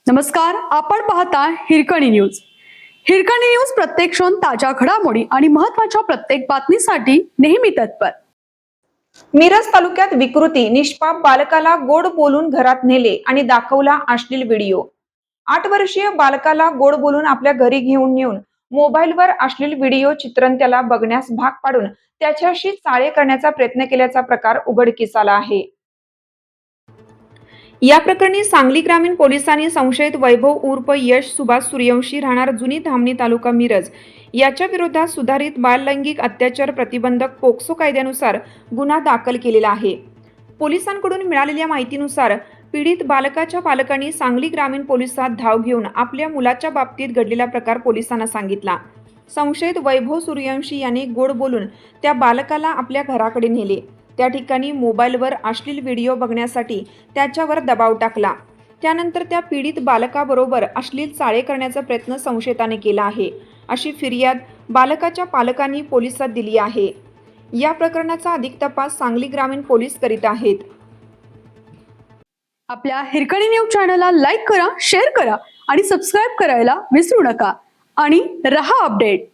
नमस्कार, आपण पाहता हिरकणी न्यूज. हिरकणी न्यूज प्रत्येक क्षण ताज्या घडामोडी आणि महत्त्वाच्या प्रत्येक बातमीसाठी नेहमी तत्पर. मिरज तालुक्यात विकृती निष्पाप बालकाला गोड बोलून घरात नेले आणि दाखवला अश्लील व्हिडिओ. 8 वर्षीय बालकाला गोड बोलून आपल्या घरी घेऊन येऊन मोबाईलवर अश्लील व्हिडिओ चित्रण त्याला बघण्यास भाग पाडून त्याच्याशी चाळे करण्याचा प्रयत्न केल्याचा प्रकार उघडकीस आला आहे. या प्रकरणी सांगली ग्रामीण पोलिसांनी संशयित वैभव उर्फ यश सुभाष सूर्यवंशी राहणार जुनी धामणी तालुका मिरज याच्या विरोधात सुधारित बाललैंगिक अत्याचार प्रतिबंधक पोक्सो कायद्यानुसार गुन्हा दाखल केलेला आहे. पोलिसांकडून मिळालेल्या माहितीनुसार पीडित बालकाच्या पालकांनी सांगली ग्रामीण पोलिसात धाव घेऊन आपल्या मुलाच्या बाबतीत घडलेला प्रकार पोलिसांना सांगितला. संशयित वैभव सूर्यवंशी याने गोड बोलून त्या बालकाला आपल्या घराकडे नेले. त्या ठिकाणी मोबाईलवर अश्लील व्हिडिओ बघण्यासाठी त्याच्यावर दबाव टाकला. त्यानंतर त्या पीडित बालकाबरोबर अश्लील चाळे करण्याचा प्रयत्न संशयिताने केला आहे, अशी फिर्याद बालकाच्या पालकांनी पोलिसात दिली आहे. या प्रकरणाचा अधिक तपास सांगली ग्रामीण पोलीस करीत आहेत. आपल्या हिरकणी न्यूज चॅनलला लाईक करा, शेअर करा आणि सबस्क्राईब करायला विसरू नका आणि रहा अपडेट.